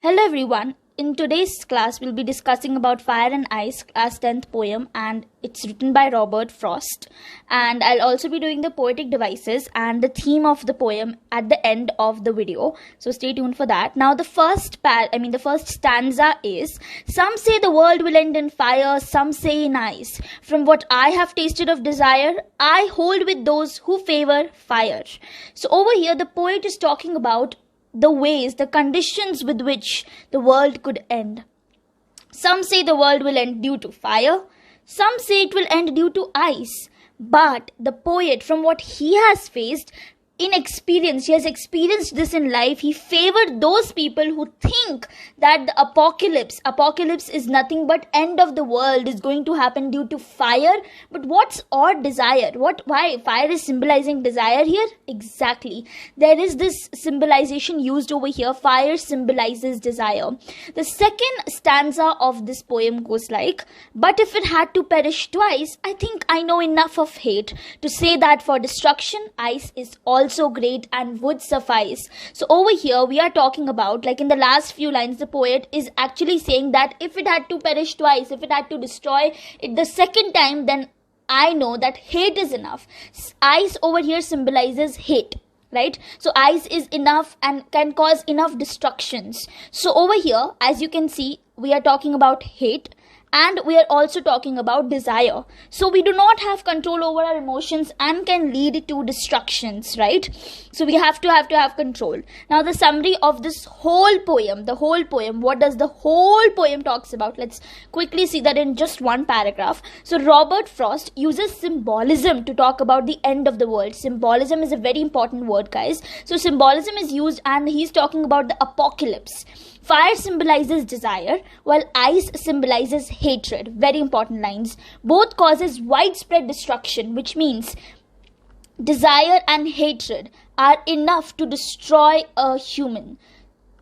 Hello everyone. In today's class, we'll be discussing about Fire and Ice, class 10th poem, and it's written by Robert Frost. And I'll also be doing the poetic devices and the theme of the poem at the end of the video. So stay tuned for that. Now the first stanza is, some say the world will end in fire, some say in ice. From what I have tasted of desire, I hold with those who favor fire. So over here, the poet is talking about the ways, the conditions with which the world could end. Some say the world will end due to fire. Some say it will end due to ice. But the poet, from what he has faced, he has experienced this in life. He favored those people who think that the apocalypse is nothing but end of the world is going to happen due to fire. But what's our desire? Why fire is symbolizing desire here? Exactly. There is this symbolization used over here. Fire symbolizes desire. The second stanza of this poem goes like, but if it had to perish twice, I think I know enough of hate to say that for destruction, ice is also great and would suffice. So over here we are talking about, like in the last few lines, the poet is actually saying that if it had to perish twice, if it had to destroy it the second time, then I know that hate is enough. Ice over here symbolizes hate, right? So ice is enough and can cause enough destructions. So over here, as you can see, we are talking about hate. And we are also talking about desire. So we do not have control over our emotions and can lead to destructions, right? So we have to have control. Now the summary of this whole poem, what does the whole poem talks about? Let's quickly see that in just one paragraph. So Robert Frost uses symbolism to talk about the end of the world. Symbolism is a very important word, guys. So symbolism is used and he's talking about the apocalypse. Fire symbolizes desire, while ice symbolizes hatred. Very important lines. Both causes widespread destruction, which means desire and hatred are enough to destroy a human.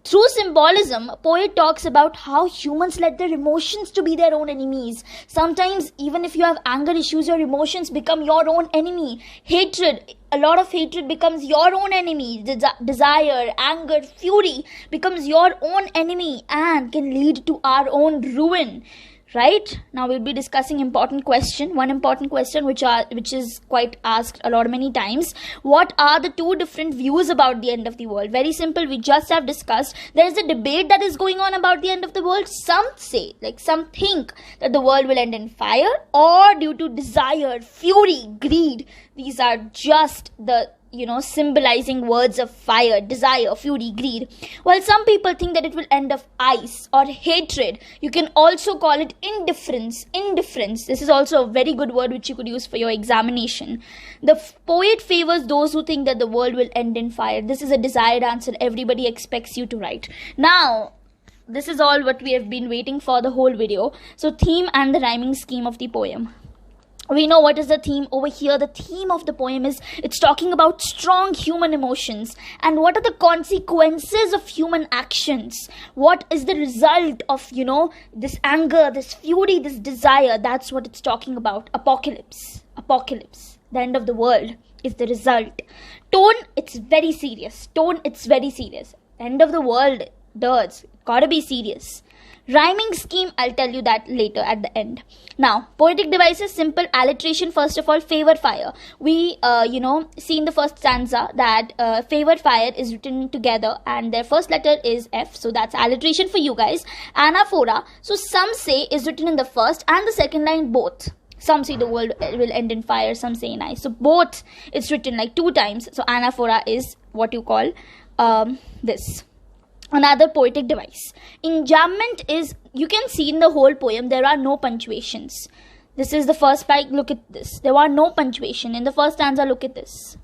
Through symbolism, a poet talks about how humans let their emotions to be their own enemies. Sometimes, even if you have anger issues, your emotions become your own enemy. Hatred, a lot of hatred becomes your own enemy. Desire, anger, fury becomes your own enemy and can lead to our own ruin. Right? Now we'll be discussing one important question which is quite asked many times. What are the two different views about the end of the world? Very simple, we just have discussed. There is a debate that is going on about the end of the world. Some say, some think that the world will end in fire or due to desire, fury, greed. These are just the symbolizing words of fire, desire, fury, greed. While some people think that it will end of ice or hatred. You can also call it indifference. This is also a very good word which you could use for your examination. The poet favors those who think that the world will end in fire. This is a desired answer everybody expects you to write. Now, this is all what we have been waiting for the whole video. So, theme and the rhyming scheme of the poem. We know what is the theme over here. The theme of the poem is, it's talking about strong human emotions and what are the consequences of human actions. What is the result of, this anger, this fury, this desire. That's what it's talking about. Apocalypse. The end of the world is the result. Tone, it's very serious. End of the world, dudes. Gotta be serious. Rhyming scheme, I'll tell you that later at the end. Now, poetic devices, simple alliteration. First of all, favor fire. We, see in the first stanza that favor fire is written together and their first letter is F. So that's alliteration for you guys. Anaphora. So some say is written in the first and the second line both. Some say the world will end in fire, some say in ice. So both, it's written like 2 times. So anaphora is what you call this. Another poetic device. Enjambment is, you can see in the whole poem, there are no punctuations. This is the first part, look at this. There are no punctuation. In the first stanza, look at this.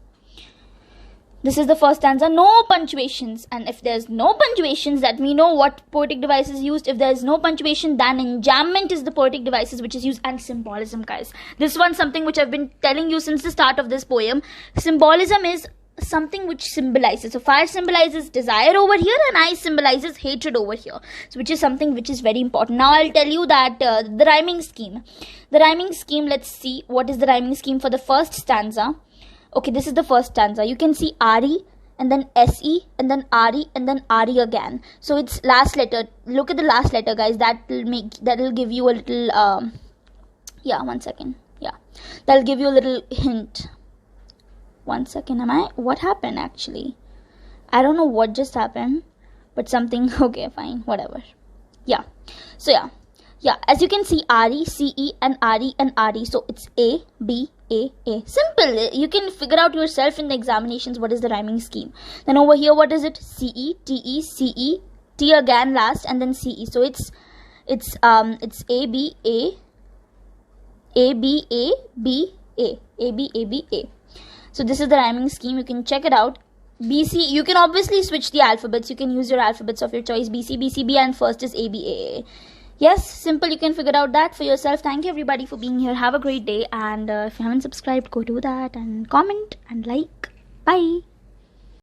This is the first stanza, no punctuations. And if there's no punctuations, that we know what poetic device is used. If there's no punctuation, then enjambment is the poetic devices which is used. And symbolism, guys. This one's something which I've been telling you since the start of this poem. Symbolism is something which symbolizes. So fire symbolizes desire over here and ice symbolizes hatred over here. So which is something which is very important. Now I'll tell you that the rhyming scheme. Let's see what is the rhyming scheme for the first stanza. Okay, this is the first stanza. You can see Ari, and then SE, and then RE, and then RE again. So it's last letter. Look at the last letter, guys. That will give you a little yeah, 1 second. Yeah, that'll give you a little hint. 1 second. What happened actually? I don't know what just happened, but something. Okay, fine, whatever. Yeah. So yeah, as you can see, RE, CE, and RE and RE. So it's A, B, A, A. Simple. You can figure out yourself in the examinations what is the rhyming scheme. Then over here, what is it? CE, TE, CE, T again last, and then CE. So it's A, B, A, A, B, A, B, A, A, B, A, B, A. So this is the rhyming scheme. You can check it out. BC, you can obviously switch the alphabets. You can use your alphabets of your choice. BC, BCB, and first is A, B, A, A. Yes, simple. You can figure out that for yourself. Thank you everybody for being here. Have a great day. And if you haven't subscribed, go do that and comment and like. Bye.